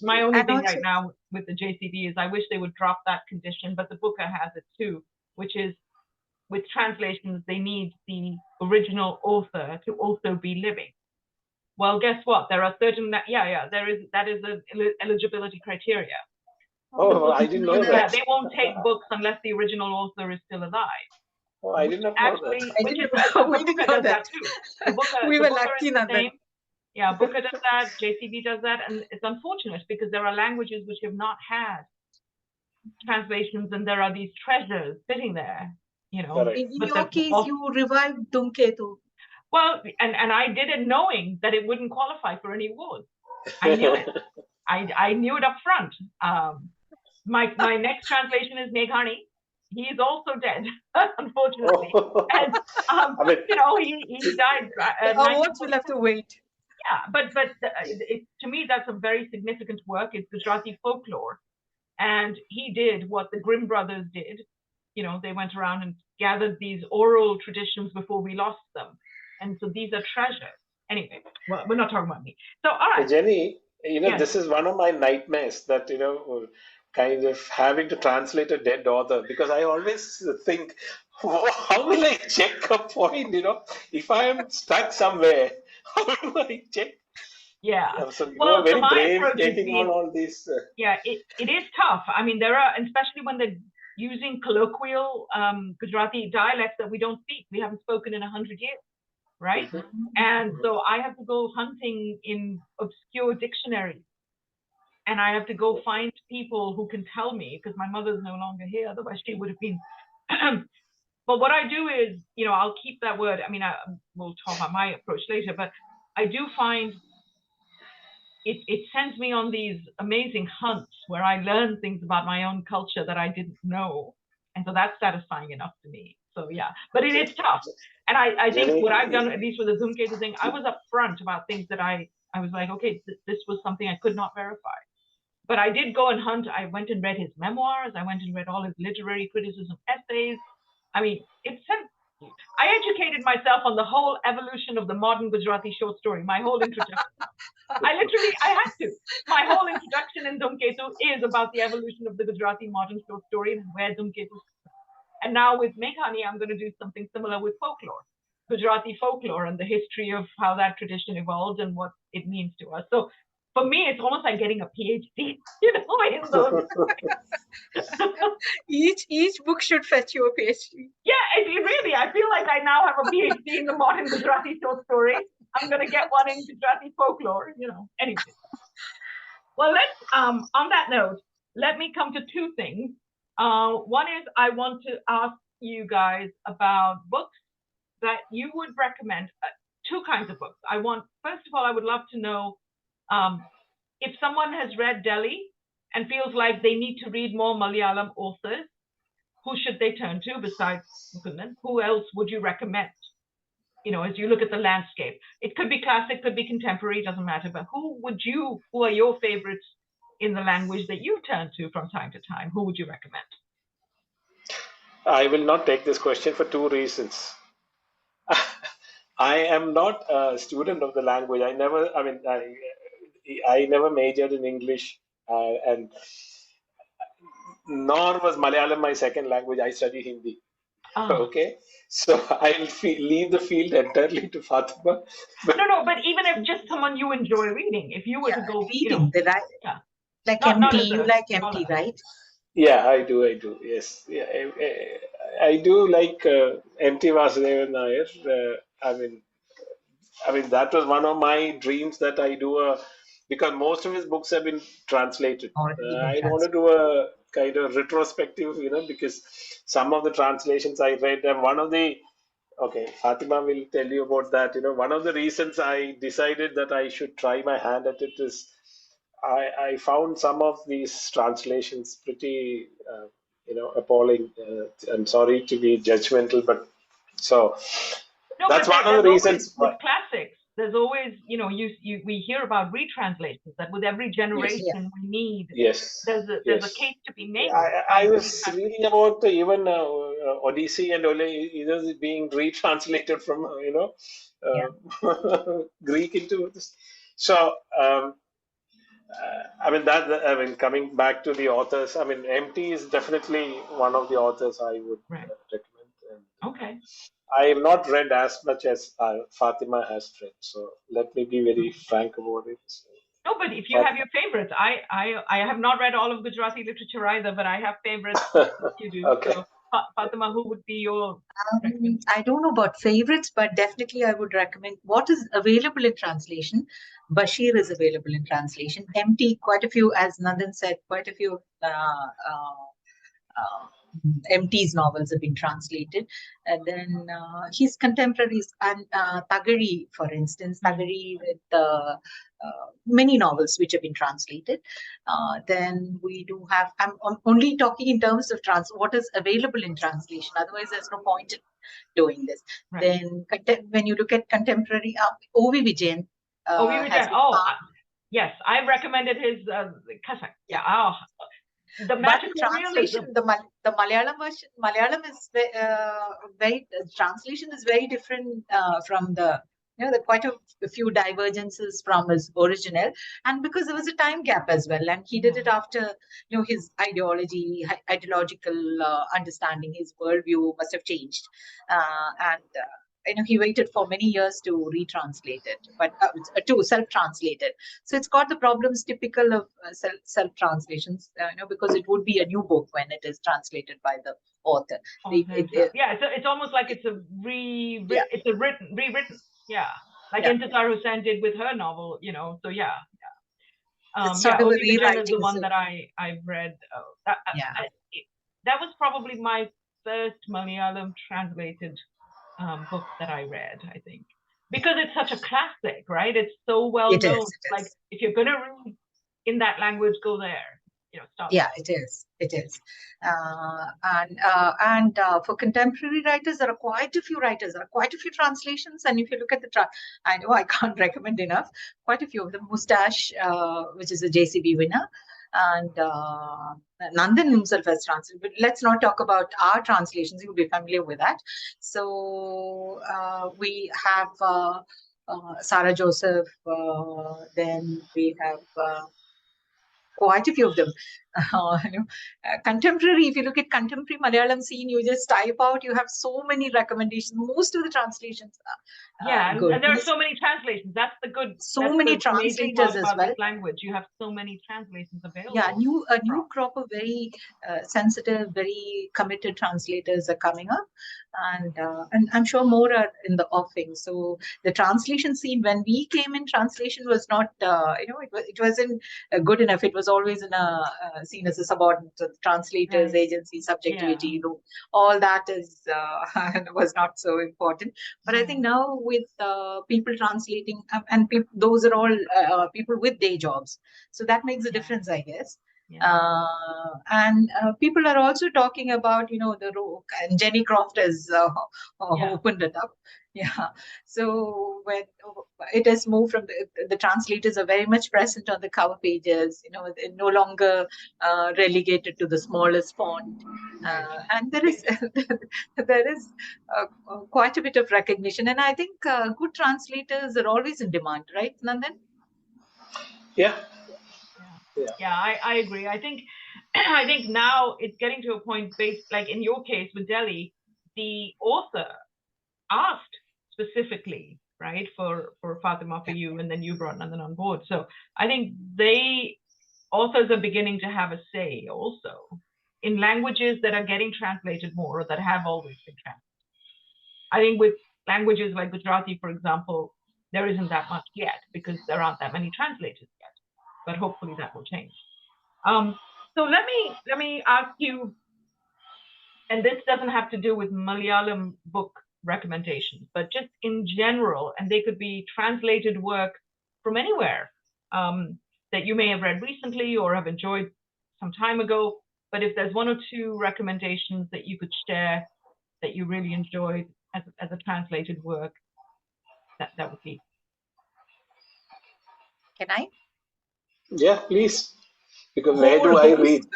My only thing right now with the JCB is I wish they would drop that condition, but the Booker has it too, which is with translations, they need the original author to also be living. Well, guess what? There are certain that is an eligibility criteria. Oh, I didn't know that. They won't take books unless the original author is still alive. Oh, I didn't know that. We didn't know that too. We were lucky enough. Yeah, Booker does that, JCB does that, and it's unfortunate because there are languages which have not had translations, and there are these treasures sitting there, Correct. In your case, you revived Dhumketu. Well, and I did it knowing that it wouldn't qualify for any awards. I knew it. I knew it up front. My next translation is Meghani. He is also dead, unfortunately. And he died. Awards will have to wait. Yeah, but to me that's a very significant work. It's Gujarati folklore, and he did what the Grimm brothers did. They went around and gathered these oral traditions before we lost them, and so these are treasures. Anyway, well, we're not talking about me. So, all right, Jenny, this is one of my nightmares that kind of having to translate a dead author, because I always think, how will I check a point? If I am stuck somewhere, how do I check? Yeah. So you are very brave taking on all these. Yeah, it is tough. I mean, there are, especially when they're using colloquial Gujarati dialects that we don't speak. We haven't spoken in 100 years, right? And so I have to go hunting in obscure dictionaries. And I have to go find people who can tell me, because my mother's no longer here, otherwise she would have been. But what I do is, I'll keep that word. I mean, we'll talk about my approach later, but I do find it sends me on these amazing hunts where I learn things about my own culture that I didn't know. And so that's satisfying enough to me. So yeah, but it is tough. And I think what I've done, at least with the Dhumketu thing, I was upfront about things that I was like, okay, this was something I could not verify. But I did go and hunt. I went and read his memoirs. I went and read all his literary criticism essays. I mean, it I educated myself on the whole evolution of the modern Gujarati short story, my whole introduction. I had to. My whole introduction in Dhumketu is about the evolution of the Gujarati modern short story and where Dhumketu. And now with Meghani, I'm going to do something similar with folklore, Gujarati folklore, and the history of how that tradition evolved and what it means to us. So for me, it's almost like getting a PhD, in those. Each book should fetch you a PhD. Yeah, really, I feel like I now have a PhD in the modern Gujarati short story. I'm going to get one in Gujarati folklore, anyway. Well, let's, on that note, let me come to two things. One is I want to ask you guys about books that you would recommend, two kinds of books. First of all, I would love to know if someone has read Delhi and feels like they need to read more Malayalam authors, who should they turn to besides Mukundan? Who else would you recommend? As you look at the landscape, it could be classic, could be contemporary, doesn't matter, but who are your favorites in the language that you turn to from time to time? Who would you recommend? I will not take this question for two reasons. I am not a student of the language. I never majored in English, and nor was Malayalam my second language. I study Hindi. Okay, so I'll leave the field entirely to Fathima. No, but even if just someone you enjoy reading, if you were to go reading, like not MT, you like MT, right? Yeah, I do. Yes, yeah, I do like MT Vasudevan Nair. I mean that was one of my dreams that I do because most of his books have been translated. I want to do a kind of retrospective, because some of the translations I read, and Fatima will tell you about that. One of the reasons I decided that I should try my hand at it is I found some of these translations pretty, appalling. I'm sorry to be judgmental, but that's one of the reasons. With classics, there's always, we hear about retranslations that with every generation we need. Yes. There's a case to be made. I was reading about even Odyssey and either being retranslated from Greek into this. So coming back to the authors, MT is definitely one of the authors I would recommend. Okay. I have not read as much as Fatima has read, so let me be very frank about it. No, but if you have your favorites, I have not read all of Gujarati literature either, but I have favorites. You do. Okay. So, Fatima, who would be your? I don't know about favorites, but definitely I would recommend what is available in translation. Bashir is available in translation. MT, quite a few, as Nandan said, quite a few MT's novels have been translated. And then his contemporaries, and Tagari, for instance, Tagari with many novels which have been translated. Then we do have, I'm only talking in terms of what is available in translation. Otherwise, there's no point in doing this. Right. Then when you look at contemporary, O.V. Vijayan. Yes, I recommended his Kasak. Yeah. The translation, the Malayalam version, Malayalam is translation is very different from the, there are quite a few divergences from his original, and because there was a time gap as well, and he did it after, his ideological understanding, his worldview must have changed, and he waited for many years to retranslate it, but to self-translate it. So it's got the problems typical of self-translations, because it would be a new book when it is translated by the author. So it's almost like it's rewritten. Yeah, like Intisar Hussain did with her novel. So yeah. It's sort of a rewriting. Is the one that I've read. That was probably my first Malayalam translated book that I read, I think, because it's such a classic, right? It's so well known. Like, if you're gonna read in that language, go there. Stop. Yeah, it is. And for contemporary writers, there are quite a few writers. There are quite a few translations, and if you look at I know I can't recommend enough. Quite a few of them. Mustache, which is a JCB winner. and Nandan himself has translated. But let's not talk about our translations. You'll be familiar with that. So we have Sarah Joseph. Then we have quite a few of them. Contemporary, if you look at contemporary Malayalam scene, you just type out, you have so many recommendations. Most of the translations are good. And there are so many translations. That's the good. So many translators as well. This language, you have so many translations available. Yeah, a new crop of very sensitive, very committed translators are coming up, and I'm sure more are in the offing. So the translation scene, when we came in, translation was not, it wasn't good enough. It was always in a seen as a subordinate to the translators, agency, subjectivity. All that is was not so important. But I think now with people translating, and those are all people with day jobs. So that makes a difference, I guess. And people are also talking about, the role, and Jenny Croft has opened it up. Yeah. So when it has moved from the translators are very much present on the cover pages, no longer relegated to the smallest font. And there is quite a bit of recognition. And I think good translators are always in demand, right, Nandan? Yeah. I agree. I think now it's getting to a point based, like in your case with Delhi, the author asked specifically, right, for Fathima for you, and then you brought Nandan on board. So I think authors are beginning to have a say also in languages that are getting translated more, or that have always been translated. I think with languages like Gujarati, for example, there isn't that much yet because there aren't that many translators yet. But hopefully that will change. So let me ask you, and this doesn't have to do with Malayalam book recommendations, but just in general, and they could be translated work from anywhere that you may have read recently or have enjoyed some time ago. But if there's one or two recommendations that you could share that you really enjoyed as a translated work, that would be. Can I? Yeah, please. Because where do I read?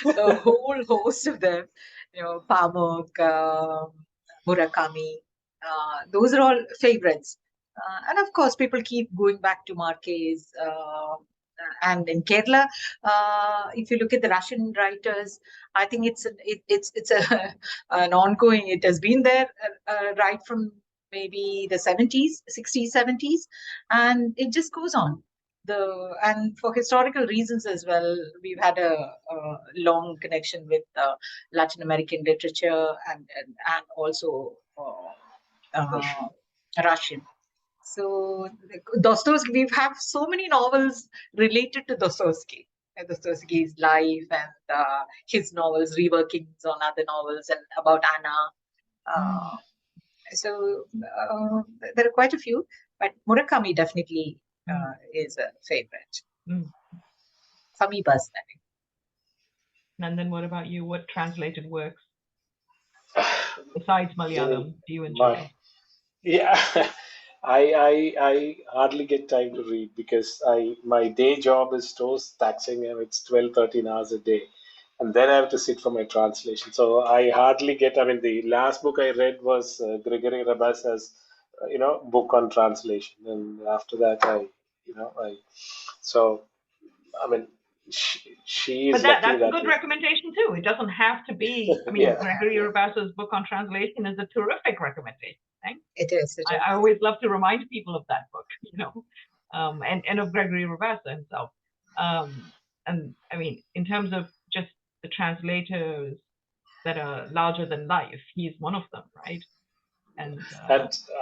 A whole host of them, Pamuk, Murakami, those are all favorites. And of course, people keep going back to Marquez. And in Kerala, if you look at the Russian writers, I think it's an ongoing. It has been there right from maybe the 70s, 60s, 70s, and it just goes on. And for historical reasons as well, we've had a long connection with Latin American literature and also Russian. So Dostoevsky, we have so many novels related to Dostoevsky, Dostoevsky's life and his novels, reworkings on other novels and about Anna. So there are quite a few, but Murakami definitely is a favorite for me personally. And then what about you? What translated works besides Malayalam do you enjoy? I hardly get time to read because my day job is so taxing, and it's 12-13 hours a day, and then I have to sit for my translation. So I hardly get. The last book I read was Gregory Rabas's book on translation, and after that she is. But that's a good recommendation too. It doesn't have to be. Gregory Rabas's book on translation is a terrific recommendation. Right? It is. I always love to remind people of that book, and of Gregory Rabasa himself. And in terms of just the translators that are larger than life, he's one of them, right? And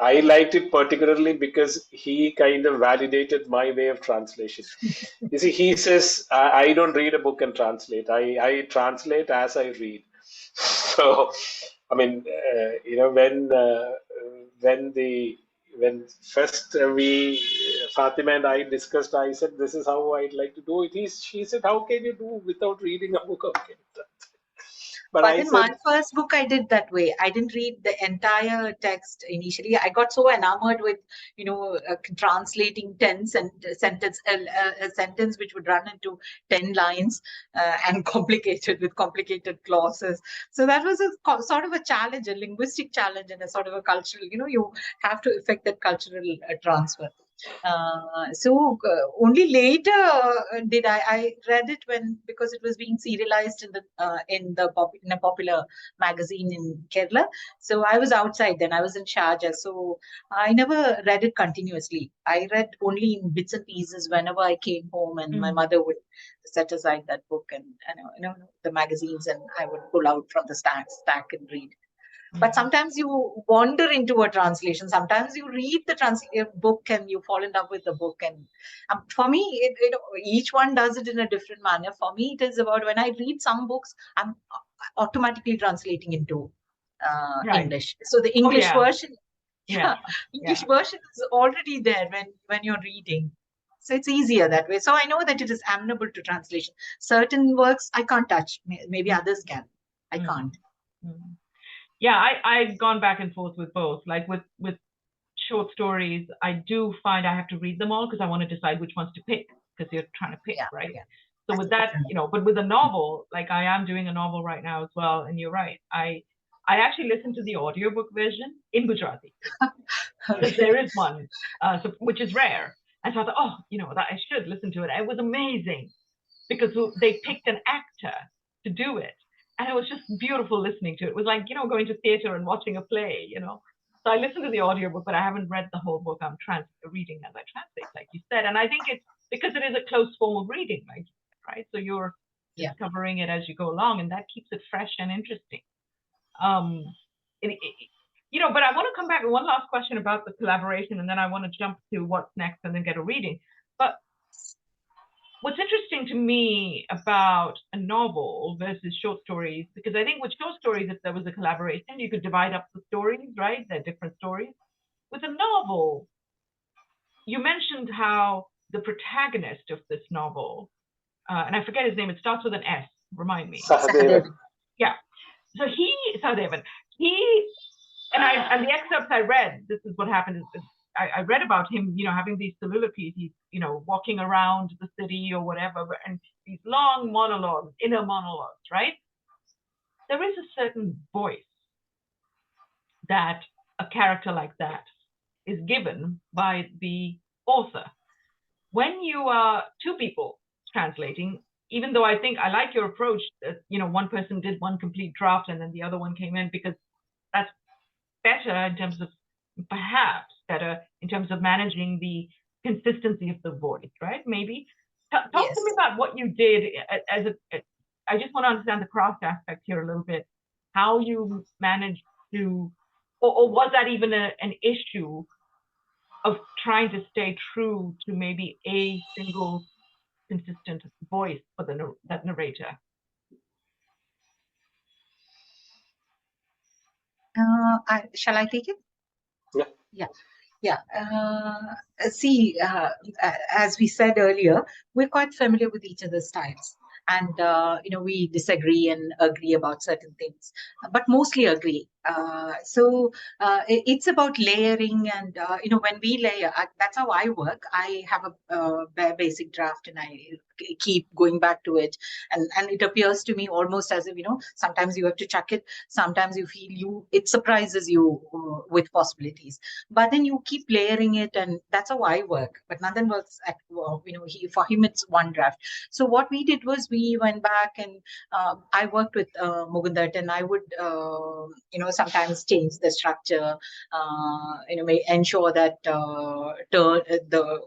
I liked it particularly because he kind of validated my way of translation. You see, he says, I don't read a book and translate. I translate as I read. So, when first Fatima and I discussed, I said, this is how I'd like to do it. She said, how can you do without reading a book? Okay. But But I in said, my first book, I did that way. I didn't read the entire text initially. I got so enamored with, translating a sentence which would run into 10 lines and complicated with complicated clauses. So that was a sort of a challenge, a linguistic challenge, and a sort of a cultural. You have to effect that cultural transfer. Only later did I read it because it was being serialized in a popular magazine in Kerala. So I was outside then. I was in Sharjah, so I never read it continuously. I read only in bits and pieces whenever I came home, and my mother would set aside that book and the magazines, and I would pull out from the stack and read. But sometimes you wander into a translation. Sometimes you read the book and you fall in love with the book. And for me, each one does it in a different manner. For me, it is about when I read some books, I'm automatically translating into English. So the English version, version is already there when you're reading. So it's easier that way. So I know that it is amenable to translation. Certain works I can't touch. Maybe others can. I can't. Yeah, I've gone back and forth with both. Like with short stories, I do find I have to read them all because I want to decide which ones to pick, because you're trying to pick, right? Yeah. So with that, but with a novel, like I am doing a novel right now as well, and you're right. I actually listen to the audiobook version in Gujarati because there is one, which is rare. And so I thought, that I should listen to it. It was amazing because they picked an actor to do it. And it was just beautiful listening to it. It was like, going to theater and watching a play, So I listened to the audiobook, but I haven't read the whole book. I'm reading as I translate, like you said. And I think it's because it is a close form of reading, like, right? So you're discovering it as you go along, and that keeps it fresh and interesting. But I want to come back to one last question about the collaboration, and then I want to jump to what's next and then get a reading. But what's interesting to me about a novel versus short stories, because I think with short stories, if there was a collaboration, you could divide up the stories, right? They're different stories. With a novel, you mentioned how the protagonist of this novel, and I forget his name, it starts with an S, remind me. Sahadevan. Yeah. So Sahadevan, and the excerpts I read, this is what happened. I read about him, having these soliloquies. He's, walking around the city or whatever, and these long monologues, inner monologues, right? There is a certain voice that a character like that is given by the author. When you are two people translating, even though I think I like your approach that, one person did one complete draft and then the other one came in, because that's better in terms of, perhaps better in terms of managing the consistency of the voice, right? Maybe. Talk to me about what you did I just want to understand the craft aspect here a little bit, how you managed to, or was that even an issue of trying to stay true to maybe a single consistent voice for that narrator? Shall I take it? Yeah. See, as we said earlier, we're quite familiar with each other's styles. And, we disagree and agree about certain things, but mostly agree. It's about layering and, when we layer, that's how I work. I have a bare basic draft and I keep going back to it. And it appears to me almost as if, sometimes you have to chuck it. Sometimes you feel it surprises you with possibilities. But then you keep layering it, and that's how I work. But Nandan works at, for him, it's one draft. So what we did was we went back and I worked with Mukundan, and I would, sometimes change the structure, ensure that the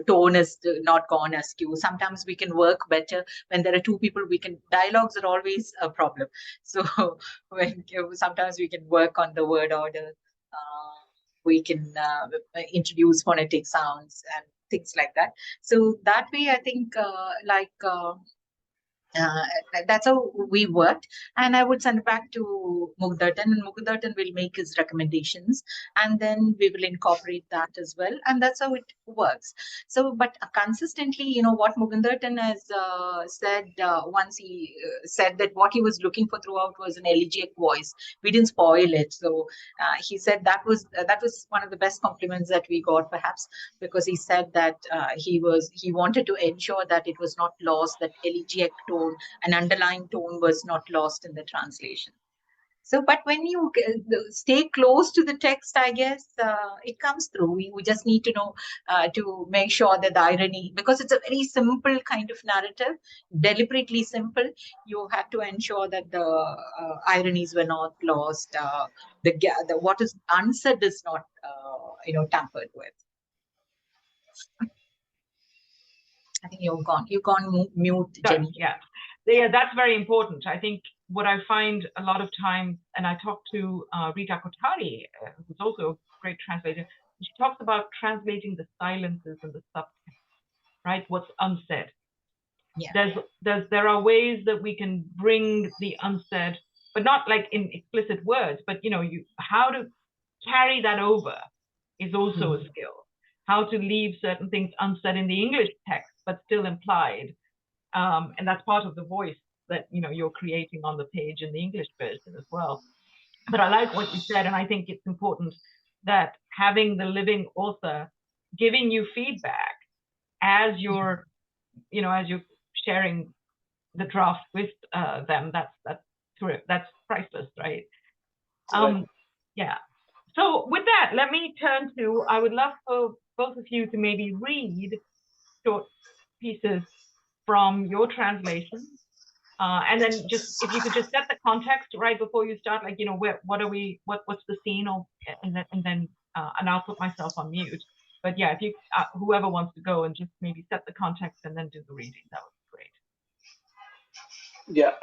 tone is not gone askew. Sometimes we can work better when there are two people. Dialogues are always a problem. So sometimes we can work on the word order. We can introduce phonetic sounds and things like that. So that way, I think, That's how we worked, and I would send it back to Mukundan, and Mukundan will make his recommendations, and then we will incorporate that as well, and that's how it works. So, but consistently, what Mukundan has said once he said that what he was looking for throughout was an elegiac voice. We didn't spoil it, so he said that was one of the best compliments that we got, perhaps, because he said that he wanted to ensure that it was not lost, that elegiac tone, an underlying tone was not lost in the translation. So, but when you stay close to the text, I guess it comes through. We just need to know to make sure that the irony, because it's a very simple kind of narrative, deliberately simple, you have to ensure that the ironies were not lost. The what is unsaid is not, tampered with. I think you've gone mute, Jenny. Yeah, that's very important. I think what I find a lot of times, and I talked to Rita Kothari, who's also a great translator, she talks about translating the silences and the subtext, right? What's unsaid. Yeah. There are ways that we can bring the unsaid, but not like in explicit words, but how to carry that over is also a skill. How to leave certain things unsaid in the English text, but still implied. And that's part of the voice that you're creating on the page in the English version as well. But I like what you said, and I think it's important that having the living author giving you feedback as you're sharing the draft with them, that's priceless, right? Yeah. So with that, let me turn to, I would love for both of you to maybe read short pieces from your translation, and then just if you could just set the context right before you start, like what's the scene, and then I'll put myself on mute. But yeah, if you whoever wants to go and just maybe set the context and then do the reading, that would be great. Yeah,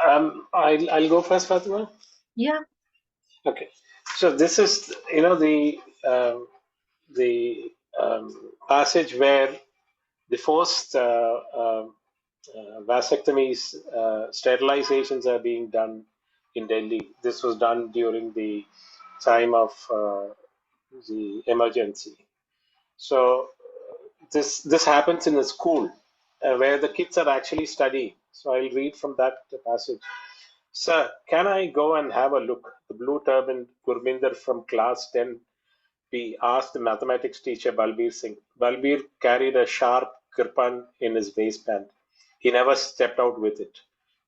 I'll go first, Fatima. Yeah. Okay. So this is the passage where the forced vasectomies, sterilizations are being done in Delhi. This was done during the time of the emergency. So this happens in a school where the kids are actually studying. So I'll read from that passage. Sir, can I go and have a look? The blue turbaned Gurminder from class 10B asked the mathematics teacher Balbir Singh. Balbir carried a sharp kirpan in his waistband. He never stepped out with it.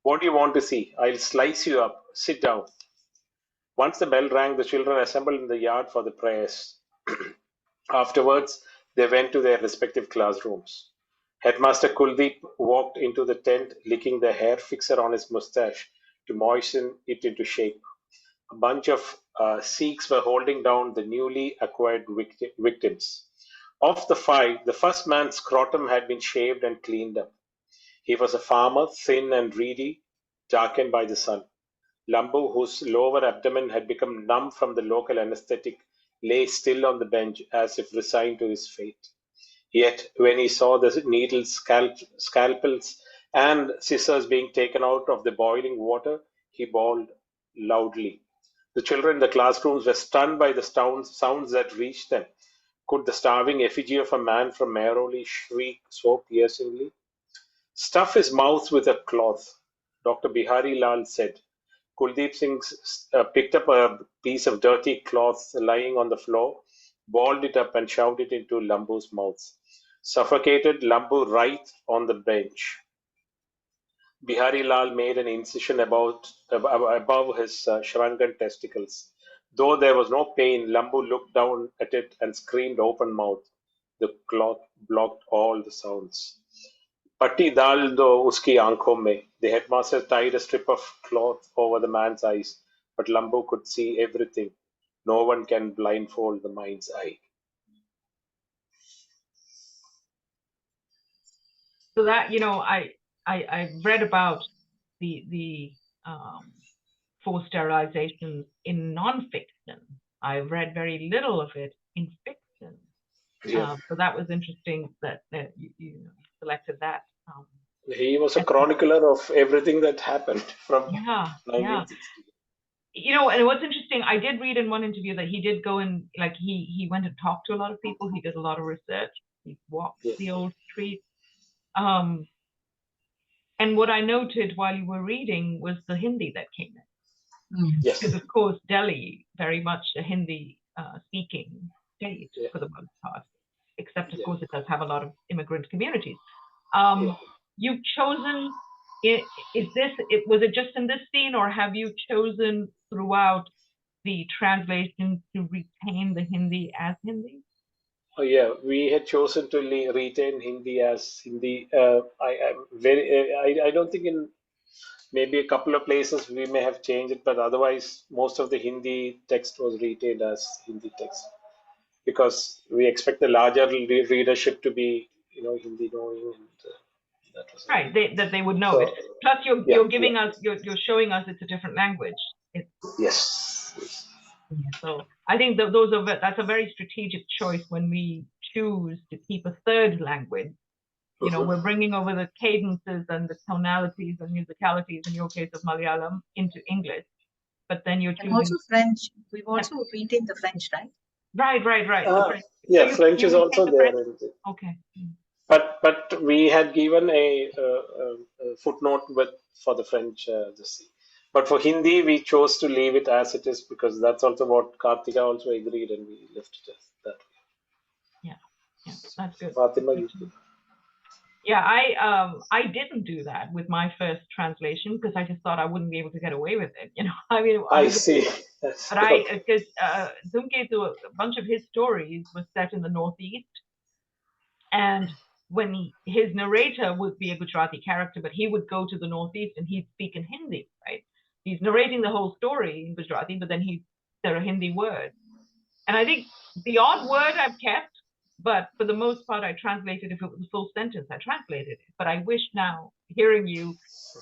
What do you want to see? I'll slice you up. Sit down. Once the bell rang, the children assembled in the yard for the prayers. Afterwards, they went to their respective classrooms. Headmaster Kuldeep walked into the tent, licking the hair fixer on his mustache to moisten it into shape. A bunch of Sikhs were holding down the newly acquired victims. Of the 5, the first man's scrotum had been shaved and cleaned up. He was a farmer, thin and reedy, darkened by the sun. Lambu, whose lower abdomen had become numb from the local anesthetic, lay still on the bench as if resigned to his fate. Yet, when he saw the needles, scalpels, and scissors being taken out of the boiling water, he bawled loudly. The children in the classrooms were stunned by the sounds that reached them. Could the starving effigy of a man from Mehrauli shriek so piercingly? Stuff his mouth with a cloth, Dr. Bihari Lal said. Kuldeep Singh picked up a piece of dirty cloth lying on the floor, balled it up and shoved it into Lambu's mouth. Suffocated, Lambu writhed on the bench. Bihari Lal made an incision above his shrunken testicles. Though there was no pain, Lambu looked down at it and screamed open-mouthed. The cloth blocked all the sounds. Patti dal do uski aankhon mein. The headmaster tied a strip of cloth over the man's eyes, but Lambu could see everything. No one can blindfold the mind's eye. So that, I read about the forced sterilizations in non-fiction. I read very little of it in fiction. Yeah. So that was interesting that you selected that. He was a chronicler of everything that happened from 1960. You know, and what's interesting, I did read in one interview that he did go and like he went and talked to a lot of people. He did a lot of research. He walked the old streets. And what I noted while you were reading was the Hindi that came in. Yes. Because of course Delhi very much a Hindi speaking state for the most part, except of course it does have a lot of immigrant communities. You've chosen. Was it just in this scene, or have you chosen throughout the translation to retain the Hindi as Hindi? Oh yeah, we had chosen to retain Hindi as Hindi. I don't think in maybe a couple of places we may have changed it, but otherwise most of the Hindi text was retained as Hindi text because we expect the larger readership to be, Hindi knowing. And, that was right, that they would know it. Plus, you're giving us, you're showing us it's a different language. Yes. So I think that's a very strategic choice when we choose to keep a third language. You know, we're bringing over the cadences and the tonalities and musicalities, in your case of Malayalam, into English. But then you're choosing. And also French. We've also retained the French, right? Right. French. Yeah, French is also there. Okay. But we had given a footnote for the French this scene. But for Hindi, we chose to leave it as it is because that's also what Kartika also agreed, and we left it as that way. Yeah, that's good. Fathima, yeah, I didn't do that with my first translation because I just thought I wouldn't be able to get away with it. You know, I mean, I see. But because Dhumketu, a bunch of his stories was set in the Northeast, and when his narrator would be a Gujarati character, but he would go to the Northeast and he'd speak in Hindi, right? He's narrating the whole story in Gujarati, but then there are Hindi words. And I think the odd word I've kept, but for the most part, I translated. If it was a full sentence, I translated it. But I wish now, hearing you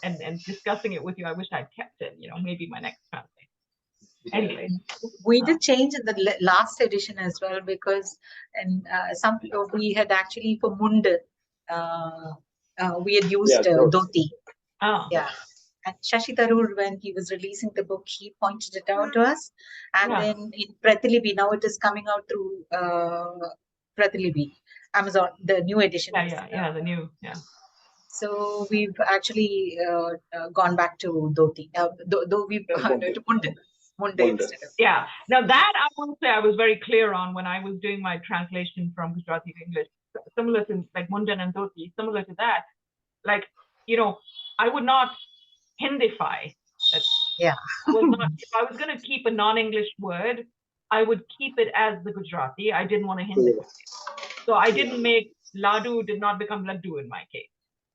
and discussing it with you, I wish I'd kept it, maybe my next translation. Anyway. We did change in the last edition as well because we had actually for Mukundan, we had used dhoti. Oh. Yeah. And Shashi Tharoor, when he was releasing the book, he pointed it out to us. And then in Pratilipi, now it is coming out through Pratilipi, Amazon, the new edition. The new. So we've actually gone back to dhoti. Though we've gone to Mukundan instead of. Yeah. Now that I want to say I was very clear on when I was doing my translation from Gujarati to English, similar to like Mukundan and dhoti, similar to that. Like, I would not Hindify. If I was going to keep a non-English word, I would keep it as the Gujarati. I didn't want to Hindify. So I didn't make Ladu did not become Laddu in my case.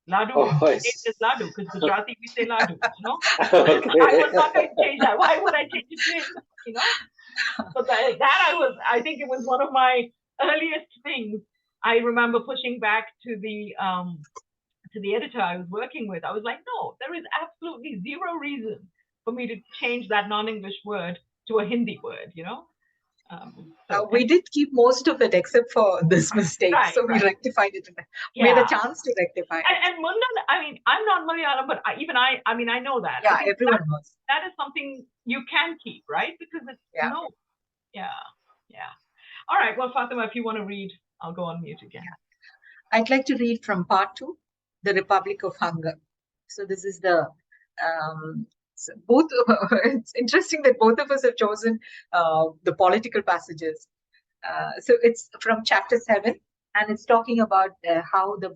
Ladu is Ladu because Gujarati we say Ladu, I was not going to change that. Why would I change it? So I think it was one of my earliest things. I remember pushing back to the editor I was working with. I was like, no, there is absolutely zero reason for me to change that non-English word to a Hindi word, we did keep most of it except for this mistake. So we rectified it. We had a chance to rectify it. And Mukundan, I mean, I'm not Malayalam, but I know that. Yeah, everyone knows. That is something you can keep, right? Because it's, Yeah. All right. Well, Fathima, if you want to read, I'll go on mute again. I'd like to read from part 2. The Republic of Hunger. So this is the it's interesting that both of us have chosen the political passages. So it's from chapter 7, and it's talking about how the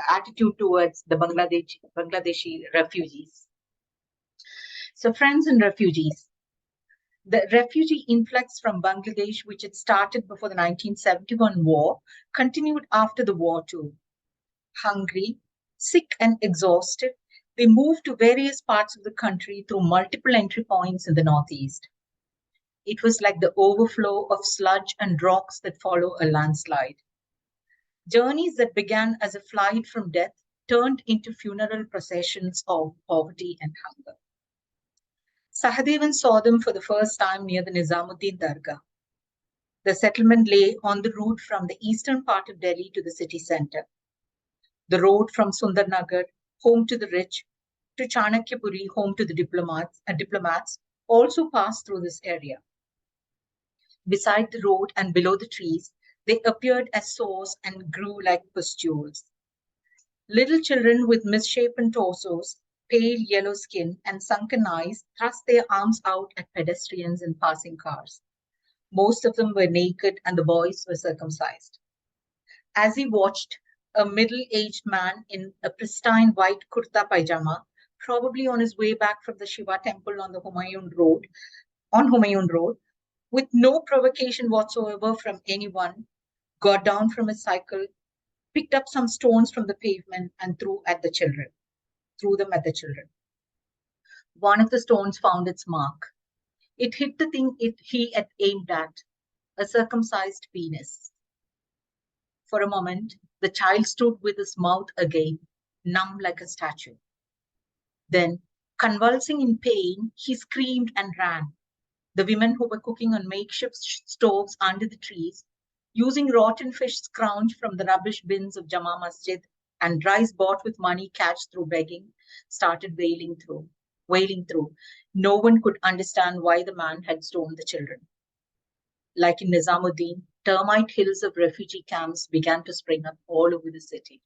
attitude towards the Bangladeshi refugees. So friends and refugees. The refugee influx from Bangladesh, which had started before the 1971 war, continued after the war too. Hungry, sick and exhausted, they moved to various parts of the country through multiple entry points in the Northeast. It was like the overflow of sludge and rocks that follow a landslide. Journeys that began as a flight from death turned into funeral processions of poverty and hunger. Sahadevan saw them for the first time near the Nizamuddin Dargah. The settlement lay on the route from the eastern part of Delhi to the city center. The road from Sundarnagar, home to the rich, to Chanakyapuri, home to the diplomats, also passed through this area. Beside the road and below the trees, they appeared as sores and grew like pustules. Little children with misshapen torsos, pale yellow skin, and sunken eyes thrust their arms out at pedestrians and passing cars. Most of them were naked, and the boys were circumcised. As he watched, a middle-aged man in a pristine white kurta pajama, probably on his way back from the Shiva temple on Humayun Road, with no provocation whatsoever from anyone, got down from his cycle, picked up some stones from the pavement, and threw them at the children. One of the stones found its mark. It hit the thing he had aimed at, a circumcised penis. For a moment, the child stood with his mouth agape, numb like a statue. Then, convulsing in pain, he screamed and ran. The women who were cooking on makeshift stoves under the trees, using rotten fish scrounged from the rubbish bins of Jama Masjid and rice bought with money catched through begging, started wailing through. No one could understand why the man had stoned the children. Like in Nizamuddin, termite hills of refugee camps began to spring up all over the city.